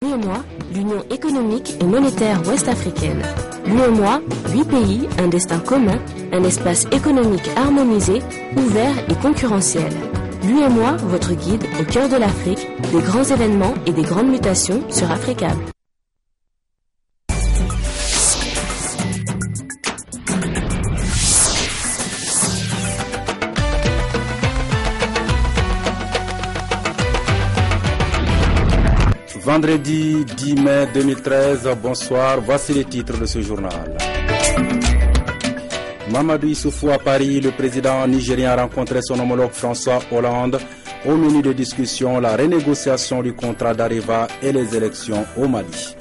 L'UEMOA, l'Union économique et monétaire ouest-africaine. L'UEMOA, 8 pays, un destin commun, un espace économique harmonisé, ouvert et concurrentiel. L'UEMOA, votre guide au cœur de l'Afrique, des grands événements et des grandes mutations sur Africable. Vendredi 10 mai 2013, bonsoir, voici les titres de ce journal. Mamadou Issoufou à Paris, le président nigérien a rencontré son homologue François Hollande. Au menu de discussion, la renégociation du contrat d'Areva et les élections au Mali.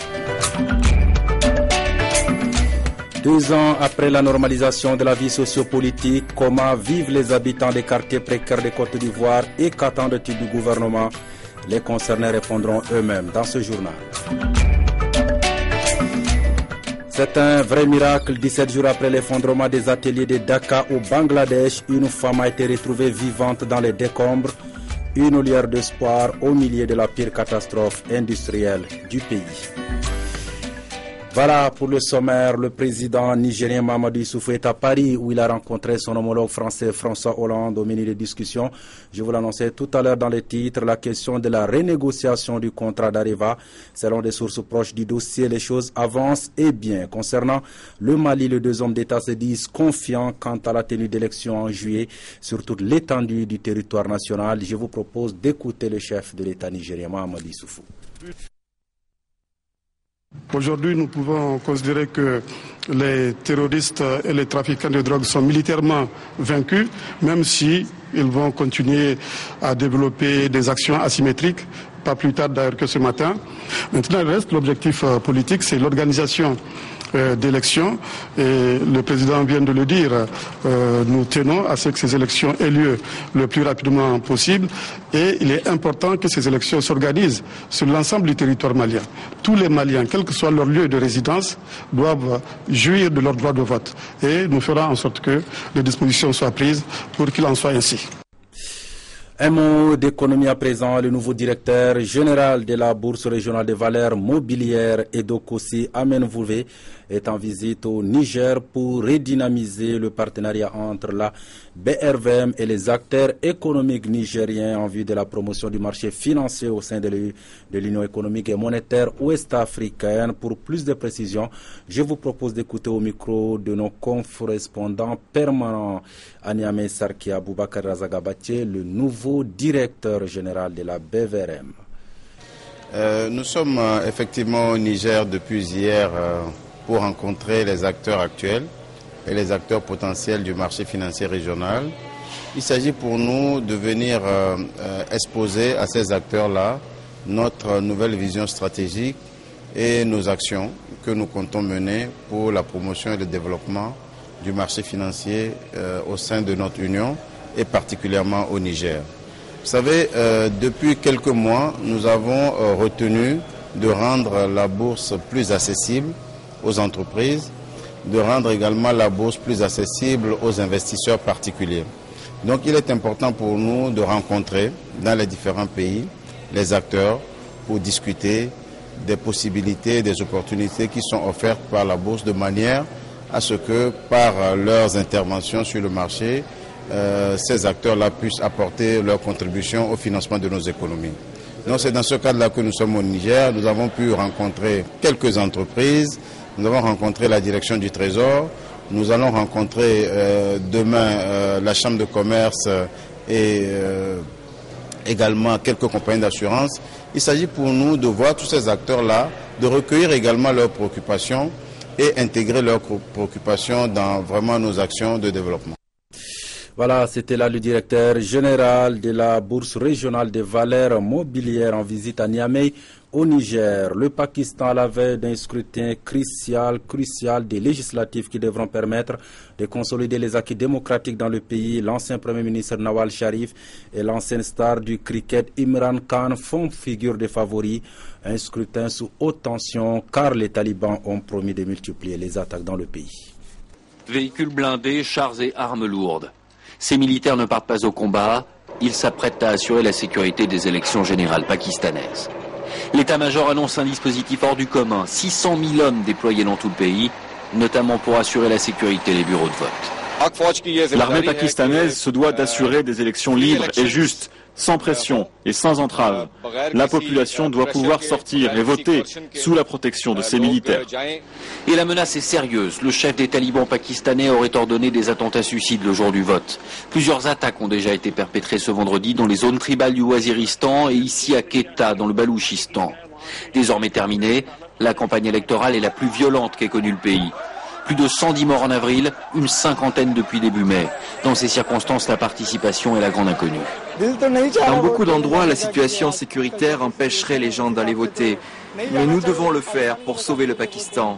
2 ans après la normalisation de la vie sociopolitique, comment vivent les habitants des quartiers précaires de Côte d'Ivoire et qu'attendent-ils du gouvernement? Les concernés répondront eux-mêmes dans ce journal. C'est un vrai miracle. 17 jours après l'effondrement des ateliers de Dhaka au Bangladesh, une femme a été retrouvée vivante dans les décombres. Une lueur d'espoir au milieu de la pire catastrophe industrielle du pays. Voilà pour le sommaire. Le président nigérien Mamadou Issoufou est à Paris où il a rencontré son homologue français François Hollande au menu de discussion. Je vous l'annonçais tout à l'heure dans les titres, la question de la renégociation du contrat d'Areva. Selon des sources proches du dossier, les choses avancent et bien. Concernant le Mali, les 2 hommes d'État se disent confiants quant à la tenue d'élections en juillet sur toute l'étendue du territoire national. Je vous propose d'écouter le chef de l'État nigérien Mamadou Issoufou. Aujourd'hui, nous pouvons considérer que les terroristes et les trafiquants de drogue sont militairement vaincus, même si ils vont continuer à développer des actions asymétriques, pas plus tard d'ailleurs que ce matin. Maintenant, il reste l'objectif politique, c'est l'organisation d'élections. Et le président vient de le dire, nous tenons à ce que ces élections aient lieu le plus rapidement possible. Et il est important que ces élections s'organisent sur l'ensemble du territoire malien. Tous les Maliens, quel que soit leur lieu de résidence, doivent jouir de leur droit de vote. Et nous ferons en sorte que les dispositions soient prises pour qu'il en soit ainsi. Un mot d'économie à présent. Le nouveau directeur général de la Bourse régionale des valeurs mobilières Edokossi Amenvouvé est en visite au Niger pour redynamiser le partenariat entre la BRVM et les acteurs économiques nigériens en vue de la promotion du marché financier au sein de l'Union économique et monétaire ouest-africaine. Pour plus de précisions, je vous propose d'écouter au micro de nos correspondants permanents à Niamey Sarkia Boubacar Razagabaté, le nouveau directeur général de la BVRM. Nous sommes effectivement au Niger depuis hier pour rencontrer les acteurs actuels et les acteurs potentiels du marché financier régional. Il s'agit pour nous de venir exposer à ces acteurs-là notre nouvelle vision stratégique et nos actions que nous comptons mener pour la promotion et le développement du marché financier au sein de notre Union et particulièrement au Niger. Vous savez, depuis quelques mois, nous avons retenu de rendre la bourse plus accessible aux entreprises, de rendre également la bourse plus accessible aux investisseurs particuliers. Donc il est important pour nous de rencontrer dans les différents pays les acteurs pour discuter des possibilités, des opportunités qui sont offertes par la bourse de manière à ce que par leurs interventions sur le marché, ces acteurs-là puissent apporter leur contribution au financement de nos économies. Donc c'est dans ce cadre-là que nous sommes au Niger. Nous avons pu rencontrer quelques entreprises, nous avons rencontré la direction du Trésor, nous allons rencontrer demain la Chambre de commerce et également quelques compagnies d'assurance. Il s'agit pour nous de voir tous ces acteurs-là, de recueillir également leurs préoccupations et intégrer leurs préoccupations dans vraiment nos actions de développement. Voilà, c'était là le directeur général de la Bourse régionale des valeurs mobilières en visite à Niamey, au Niger. Le Pakistan, à la veille d'un scrutin crucial des législatives qui devront permettre de consolider les acquis démocratiques dans le pays. L'ancien Premier ministre Nawal Sharif et l'ancienne star du cricket Imran Khan font figure de favoris. Un scrutin sous haute tension car les talibans ont promis de multiplier les attaques dans le pays. Véhicules blindés, chars et armes lourdes. Ces militaires ne partent pas au combat, ils s'apprêtent à assurer la sécurité des élections générales pakistanaises. L'état-major annonce un dispositif hors du commun, 600 000 hommes déployés dans tout le pays, notamment pour assurer la sécurité des bureaux de vote. L'armée pakistanaise se doit d'assurer des élections libres et justes, sans pression et sans entrave. La population doit pouvoir sortir et voter sous la protection de ses militaires. Et la menace est sérieuse. Le chef des talibans pakistanais aurait ordonné des attentats suicides le jour du vote. Plusieurs attaques ont déjà été perpétrées ce vendredi dans les zones tribales du Waziristan et ici à Quetta, dans le Balouchistan. Désormais terminée, la campagne électorale est la plus violente qu'ait connue le pays. Plus de 110 morts en avril, une cinquantaine depuis début mai. Dans ces circonstances, la participation est la grande inconnue. Dans beaucoup d'endroits, la situation sécuritaire empêcherait les gens d'aller voter. Mais nous devons le faire pour sauver le Pakistan.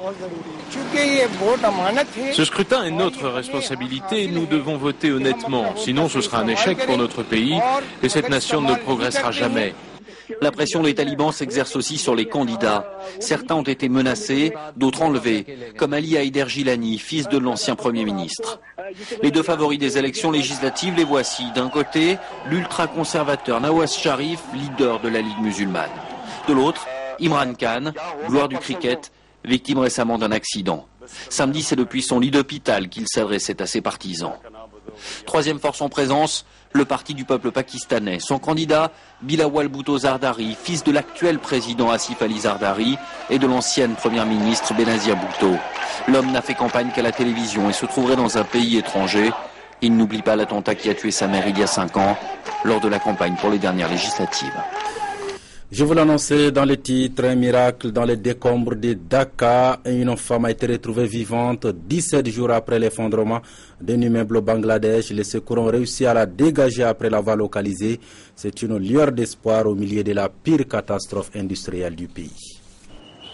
Ce scrutin est notre responsabilité et nous devons voter honnêtement. Sinon, ce sera un échec pour notre pays et cette nation ne progressera jamais. La pression des talibans s'exerce aussi sur les candidats. Certains ont été menacés, d'autres enlevés, comme Ali Haider Gilani, fils de l'ancien Premier ministre. Les deux favoris des élections législatives, les voici. D'un côté, l'ultra-conservateur Nawaz Sharif, leader de la Ligue musulmane. De l'autre, Imran Khan, gloire du cricket, victime récemment d'un accident. Samedi, c'est depuis son lit d'hôpital qu'il s'adressait à ses partisans. Troisième force en présence, le parti du peuple pakistanais. Son candidat, Bilawal Bhutto Zardari, fils de l'actuel président Asif Ali Zardari et de l'ancienne première ministre Benazir Bhutto. L'homme n'a fait campagne qu'à la télévision et se trouverait dans un pays étranger. Il n'oublie pas l'attentat qui a tué sa mère il y a 5 ans, lors de la campagne pour les dernières législatives. Je vous l'annonçais dans les titres, un miracle dans les décombres de Dhaka. Une femme a été retrouvée vivante 17 jours après l'effondrement d'un immeuble au Bangladesh. Les secours ont réussi à la dégager après l'avoir localisée. C'est une lueur d'espoir au milieu de la pire catastrophe industrielle du pays.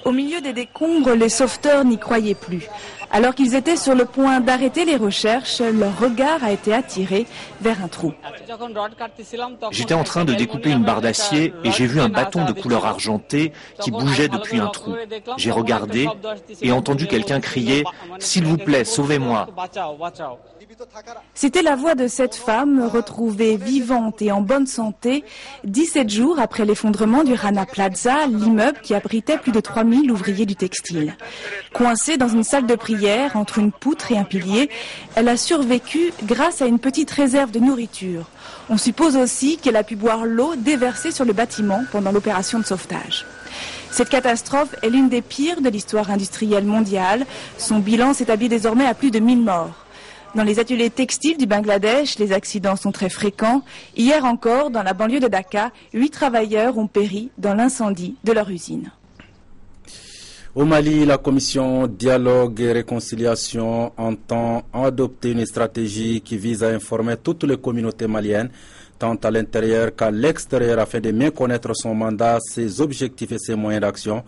Au milieu des décombres, les sauveteurs n'y croyaient plus. Alors qu'ils étaient sur le point d'arrêter les recherches, leur regard a été attiré vers un trou. J'étais en train de découper une barre d'acier et j'ai vu un bâton de couleur argentée qui bougeait depuis un trou. J'ai regardé et entendu quelqu'un crier « S'il vous plaît, sauvez-moi ». C'était la voix de cette femme retrouvée vivante et en bonne santé 17 jours après l'effondrement du Rana Plaza, l'immeuble qui abritait plus de 3000 ouvriers du textile. Coincée dans une salle de prière entre une poutre et un pilier, elle a survécu grâce à une petite réserve de nourriture. On suppose aussi qu'elle a pu boire l'eau déversée sur le bâtiment pendant l'opération de sauvetage. Cette catastrophe est l'une des pires de l'histoire industrielle mondiale. Son bilan s'établit désormais à plus de 1000 morts. Dans les ateliers textiles du Bangladesh, les accidents sont très fréquents. Hier encore, dans la banlieue de Dhaka, 8 travailleurs ont péri dans l'incendie de leur usine. Au Mali, la commission Dialogue et Réconciliation entend adopter une stratégie qui vise à informer toutes les communautés maliennes, tant à l'intérieur qu'à l'extérieur, afin de mieux connaître son mandat, ses objectifs et ses moyens d'action.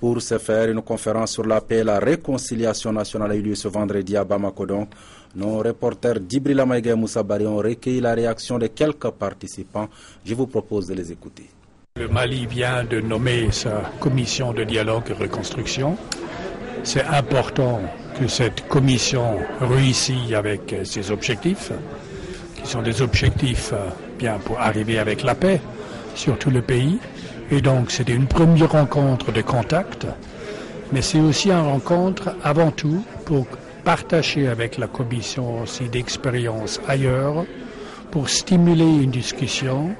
Pour ce faire, une conférence sur la paix et la réconciliation nationale a eu lieu ce vendredi à Bamako. Donc, nos reporters Djibril Amaïga et Moussa Bari ont recueilli la réaction de quelques participants. Je vous propose de les écouter. Le Mali vient de nommer sa commission de dialogue et reconstruction. C'est important que cette commission réussisse avec ses objectifs, qui sont des objectifs bien pour arriver avec la paix sur tout le pays. Et donc, c'était une première rencontre de contact, mais c'est aussi une rencontre avant tout pour partager avec la commission aussi d'expériences ailleurs, pour stimuler une discussion,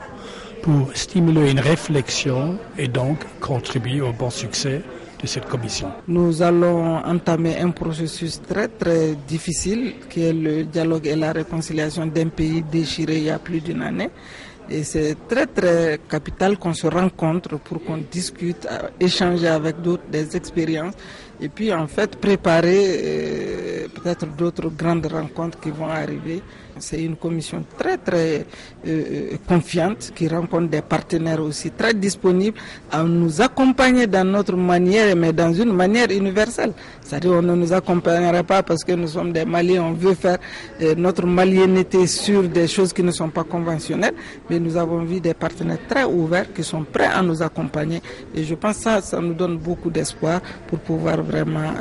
pour stimuler une réflexion et donc contribuer au bon succès de cette commission. Nous allons entamer un processus très très difficile qui est le dialogue et la réconciliation d'un pays déchiré il y a plus d'une année. Et c'est très très capital qu'on se rencontre pour qu'on discute, échanger avec d'autres des expériences et puis en fait préparer peut-être d'autres grandes rencontres qui vont arriver. C'est une commission très très confiante qui rencontre des partenaires aussi très disponibles à nous accompagner dans notre manière, mais dans une manière universelle. C'est-à-dire on ne nous accompagnerait pas parce que nous sommes des Maliens, on veut faire notre malienneté sur des choses qui ne sont pas conventionnelles, mais nous avons vu des partenaires très ouverts qui sont prêts à nous accompagner et je pense que ça nous donne beaucoup d'espoir pour pouvoir vraiment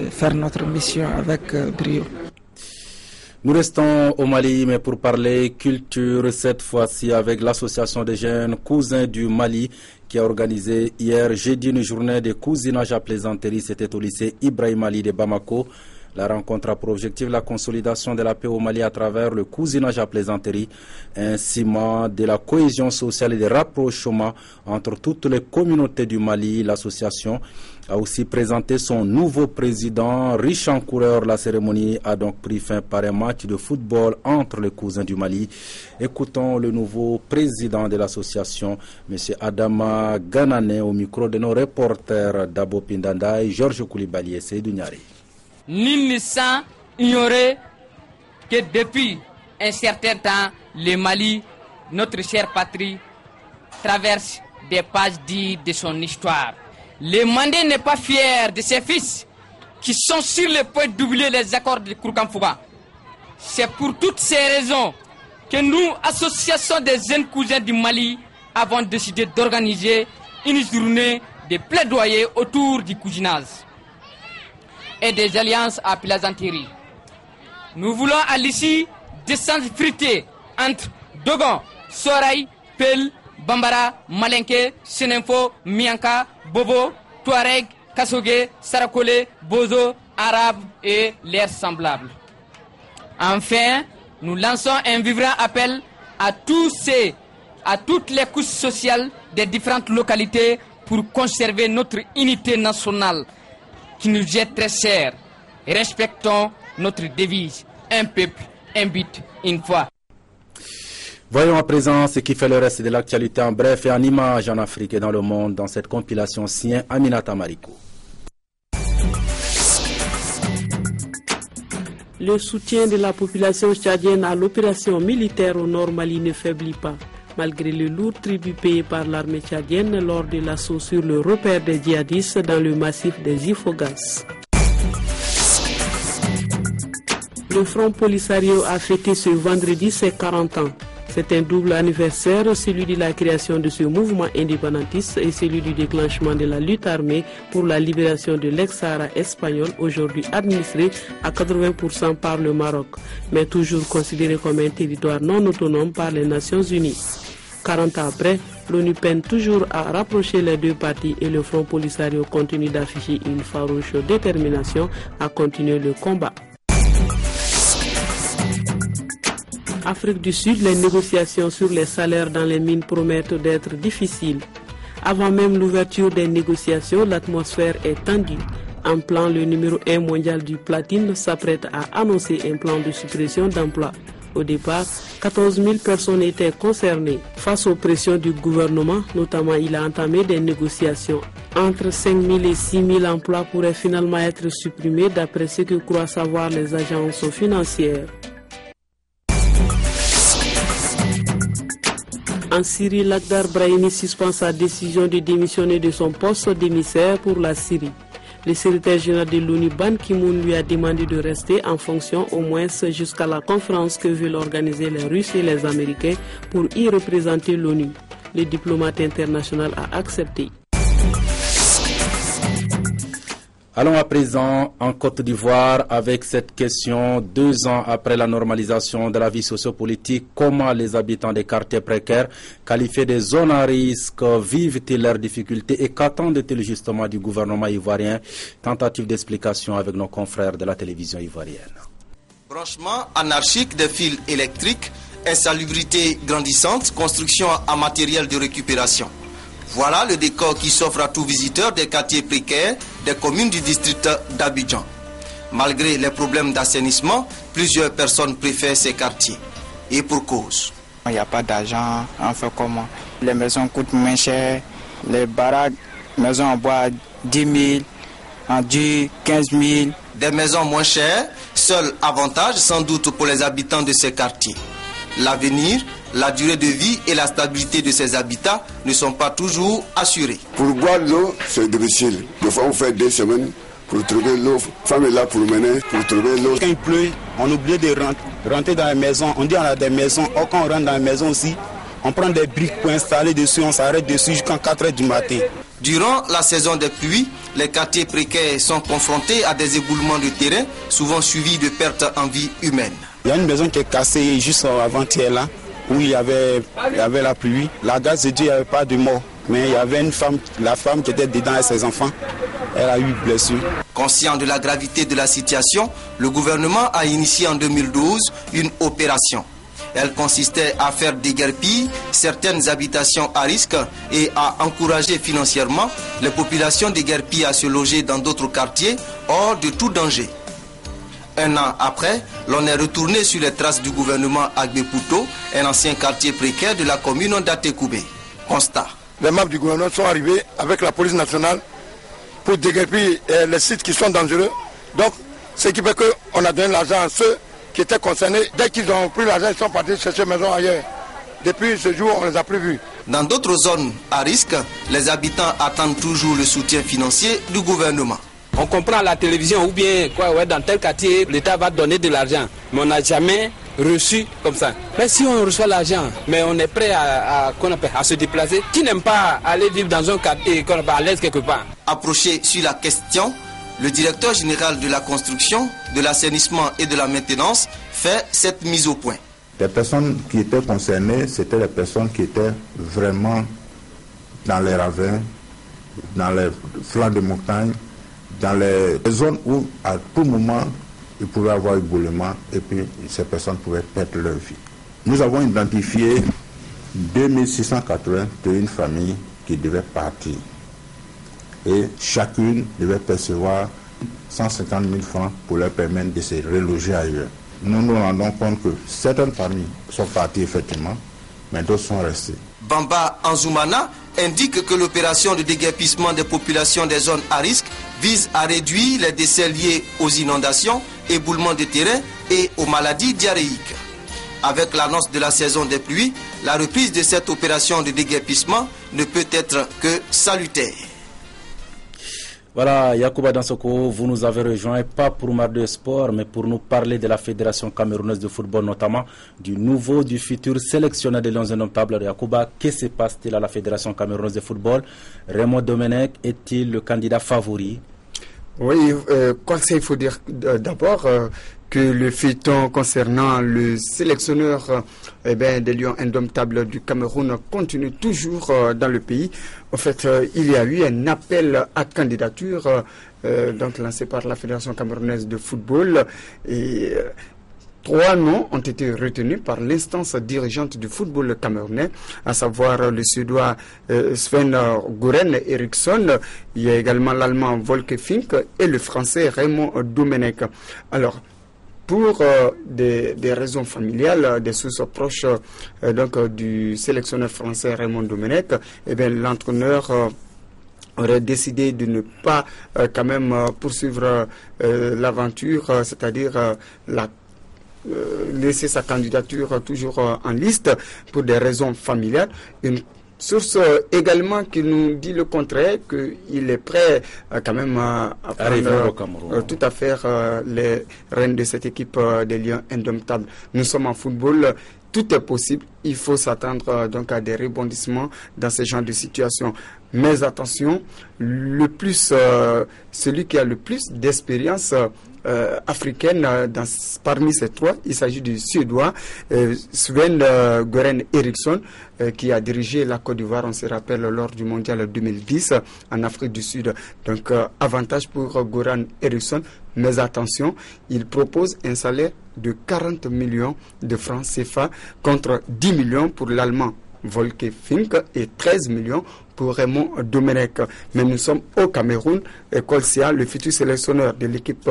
faire notre mission avec brio. Nous restons au Mali, mais pour parler culture, cette fois-ci avec l'association des jeunes cousins du Mali qui a organisé hier jeudi une journée de cousinage à plaisanterie. C'était au lycée Ibrahim Ali de Bamako. La rencontre a pour objectif la consolidation de la paix au Mali à travers le cousinage à plaisanterie, un ciment de la cohésion sociale et des rapprochements entre toutes les communautés du Mali. L'association a aussi présenté son nouveau président, riche en coureurs. La cérémonie a donc pris fin par un match de football entre les cousins du Mali. Écoutons le nouveau président de l'association, M. Adama Ganane, au micro de nos reporters Dabo Pindanda et Georges Koulibaly et Seydou Niari. Nul ne sent ignorer que depuis un certain temps, le Mali, notre chère patrie, traverse des pages dites de son histoire. Le Mandé n'est pas fier de ses fils qui sont sur le point d'oublier les accords de Kourkamfouga. C'est pour toutes ces raisons que nous, association des jeunes cousins du Mali, avons décidé d'organiser une journée de plaidoyer autour du cousinage et des alliances à plaisanterie. Nous voulons à l'issue d'échanges fruités entre Dogon, Soraï, Pel, Bambara, Malenke, Senenfo, Mianka, Bobo, Touareg, Kassoge, Sarakole, Bozo, Arabes et leurs semblables. Enfin, nous lançons un vibrant appel à toutes les couches sociales des différentes localités pour conserver notre unité nationale qui nous est très chère. Respectons notre devise, un peuple, un but, une foi. Voyons à présent ce qui fait le reste de l'actualité en bref et en images en Afrique et dans le monde dans cette compilation signée Aminata Mariko. Le soutien de la population tchadienne à l'opération militaire au nord Mali ne faiblit pas. Malgré le lourd tribut payé par l'armée tchadienne lors de l'assaut sur le repère des djihadistes dans le massif des Ifogas. Le Front Polisario a fêté ce vendredi ses 40 ans. C'est un double anniversaire, celui de la création de ce mouvement indépendantiste et celui du déclenchement de la lutte armée pour la libération de l'ex-Sahara espagnol, aujourd'hui administré à 80% par le Maroc, mais toujours considéré comme un territoire non autonome par les Nations Unies. 40 ans après, l'ONU peine toujours à rapprocher les deux parties et le Front Polisario continue d'afficher une farouche détermination à continuer le combat. Afrique du Sud, les négociations sur les salaires dans les mines promettent d'être difficiles. Avant même l'ouverture des négociations, l'atmosphère est tendue. En plan, le numéro 1 mondial du platine s'apprête à annoncer un plan de suppression d'emplois. Au départ, 14 000 personnes étaient concernées. Face aux pressions du gouvernement, notamment, il a entamé des négociations. Entre 5 000 et 6 000 emplois pourraient finalement être supprimés d'après ce que croient savoir les agences financières. En Syrie, Lakhdar Brahimi suspend sa décision de démissionner de son poste d'émissaire pour la Syrie. Le secrétaire général de l'ONU, Ban Ki-moon, lui a demandé de rester en fonction au moins jusqu'à la conférence que veulent organiser les Russes et les Américains pour y représenter l'ONU. Le diplomate international a accepté. Allons à présent en Côte d'Ivoire avec cette question. 2 ans après la normalisation de la vie sociopolitique, comment les habitants des quartiers précaires qualifiés des zones à risque vivent-ils leurs difficultés et qu'attendent-ils justement du gouvernement ivoirien? Tentative d'explication avec nos confrères de la télévision ivoirienne. Branchement anarchique des fils électriques, insalubrité grandissante, construction en matériel de récupération. Voilà le décor qui s'offre à tout visiteur des quartiers précaires des communes du district d'Abidjan. Malgré les problèmes d'assainissement, plusieurs personnes préfèrent ces quartiers. Et pour cause. Il n'y a pas d'argent, on fait comment? Les maisons coûtent moins cher, les baraques, maisons en bois 10 000, en dur 15 000. Des maisons moins chères, seul avantage sans doute pour les habitants de ces quartiers. L'avenir, la durée de vie et la stabilité de ces habitats ne sont pas toujours assurés. Pour boire l'eau, c'est difficile. Des fois, on fait 2 semaines pour trouver l'eau. Femme est là pour mener, pour trouver l'eau. Quand il pleut, on oublie de rentrer dans la maison. On dit on a des maisons. Or, quand on rentre dans la maison aussi, on prend des briques pour installer dessus. On s'arrête dessus jusqu'à 4 h du matin. Durant la saison des pluies, les quartiers précaires sont confrontés à des éboulements de terrain, souvent suivis de pertes en vie humaine. Il y a une maison qui est cassée juste avant-hier là, où il y avait la pluie. La grâce de Dieu, il n'y avait pas de mort. Mais il y avait une femme, la femme qui était dedans avec ses enfants, elle a eu blessure. Conscient de la gravité de la situation, le gouvernement a initié en 2012 une opération. Elle consistait à faire déguerpir certaines habitations à risque et à encourager financièrement les populations déguerpies à se loger dans d'autres quartiers hors de tout danger. Un an après, l'on est retourné sur les traces du gouvernement Agbepouto, un ancien quartier précaire de la commune d'Atekoubé. Constat. Les membres du gouvernement sont arrivés avec la police nationale pour déguerpir les sites qui sont dangereux. Donc, ce qui fait qu'on a donné l'argent à ceux qui étaient concernés. Dès qu'ils ont pris l'argent, ils sont partis chercher maison ailleurs. Depuis ce jour, on ne les a plus vus. Dans d'autres zones à risque, les habitants attendent toujours le soutien financier du gouvernement. On comprend à la télévision ou bien dans tel quartier, l'État va donner de l'argent. Mais on n'a jamais reçu comme ça. Mais si on reçoit l'argent, mais on est prêt à se déplacer, qui n'aime pas aller vivre dans un quartier à l'aise quelque part? Approché sur la question, le directeur général de la construction, de l'assainissement et de la maintenance fait cette mise au point. Les personnes qui étaient concernées, c'était les personnes qui étaient vraiment dans les ravins, dans les flancs de montagne, dans les zones où à tout moment il pouvait y avoir éboulement et puis ces personnes pouvaient perdre leur vie. Nous avons identifié 2681 familles qui devaient partir et chacune devait percevoir 150 000 francs pour leur permettre de se reloger ailleurs. Nous nous rendons compte que certaines familles sont parties effectivement, mais d'autres sont restées. Bamba Anzoumana indique que l'opération de déguerpissement des populations des zones à risque vise à réduire les décès liés aux inondations, éboulements de terrain et aux maladies diarrhéiques. Avec l'annonce de la saison des pluies, la reprise de cette opération de déguerpissement ne peut être que salutaire. Voilà, Yacouba Dansoko, vous nous avez rejoint, pas pour Mardi de Sport, mais pour nous parler de la Fédération camerounaise de football, notamment du futur sélectionneur des Lions indomptables. Yacouba, que se passe-t-il à la Fédération camerounaise de football? Raymond Domenech est-il le candidat favori? Oui, il faut dire d'abord que le feuilleton concernant le sélectionneur des Lions indomptables du Cameroun continue toujours dans le pays. En fait, il y a eu un appel à candidature donc lancé par la Fédération camerounaise de football et 3 noms ont été retenus par l'instance dirigeante du football camerounais, à savoir le Suédois Sven Goran Eriksson, il y a également l'Allemand Volker Fink et le Français Raymond Domenech. Alors, pour des raisons familiales, des sources proches du sélectionneur français Raymond Domenech, l'entraîneur aurait décidé de ne pas quand même poursuivre l'aventure, c'est-à-dire laisser sa candidature toujours en liste pour des raisons familiales. Une source également qui nous dit le contraire, qu'il est prêt quand même à prendre tout à fait les rênes de cette équipe des Lions indomptables. Nous sommes en football, tout est possible, il faut s'attendre donc à des rebondissements dans ce genre de situation. Mais attention, celui qui a le plus d'expérience africaine parmi ces 3, il s'agit du Suédois Sven Goran Eriksson qui a dirigé la Côte d'Ivoire, on se rappelle, lors du mondial 2010 en Afrique du Sud. Donc avantage pour Goran Eriksson, mais attention, il propose un salaire de 40 millions de francs CFA contre 10 millions pour l'Allemand Volker Fink et 13 millions pour Raymond Domenech. Mais nous sommes au Cameroun et Kolsia, le futur sélectionneur de l'équipe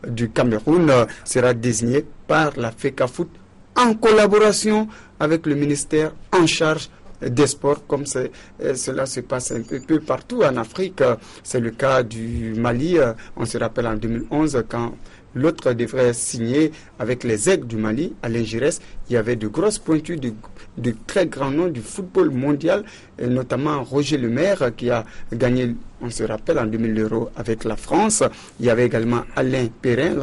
du Cameroun, sera désigné par la FECAFOOT en collaboration avec le ministère en charge des sports, comme cela se passe un peu partout en Afrique. C'est le cas du Mali, on se rappelle en 2011 quand l'autre devrait signer avec les Aigles du Mali, Alain Giresse. Il y avait de grosses pointures, de très grands noms du football mondial, et notamment Roger Lemaire qui a gagné, on se rappelle, en 2000 € avec la France. Il y avait également Alain Perrin,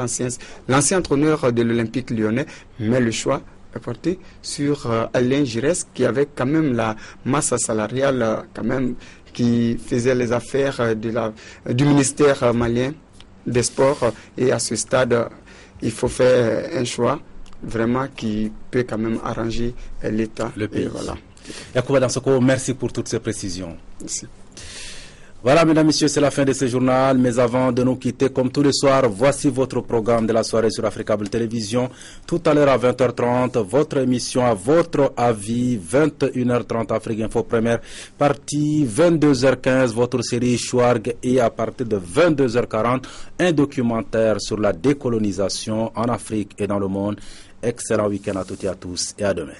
l'ancien entraîneur de l'Olympique lyonnais, mais le choix est porté sur Alain Giresse qui avait quand même la masse salariale quand même qui faisait les affaires du ministère malien des sports, et à ce stade il faut faire un choix vraiment qui peut quand même arranger l'État. Le pays. Et voilà. Yacouba Dansoko, merci pour toutes ces précisions. Merci. Voilà, mesdames, messieurs, c'est la fin de ce journal. Mais avant de nous quitter, comme tous les soirs, voici votre programme de la soirée sur Africable Télévision. Tout à l'heure à 20h30, votre émission à votre avis, 21h30 Afrique Info Première, partie 22h15, votre série Chouarg, et à partir de 22h40, un documentaire sur la décolonisation en Afrique et dans le monde. Excellent week-end à toutes et à tous, et à demain.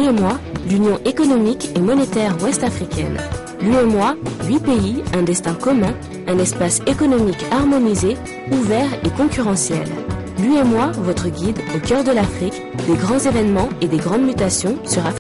L'UEMOA, l'Union économique et monétaire ouest-africaine. L'UEMOA, 8 pays, un destin commun, un espace économique harmonisé, ouvert et concurrentiel. L'UEMOA, votre guide au cœur de l'Afrique, des grands événements et des grandes mutations sur Afrique.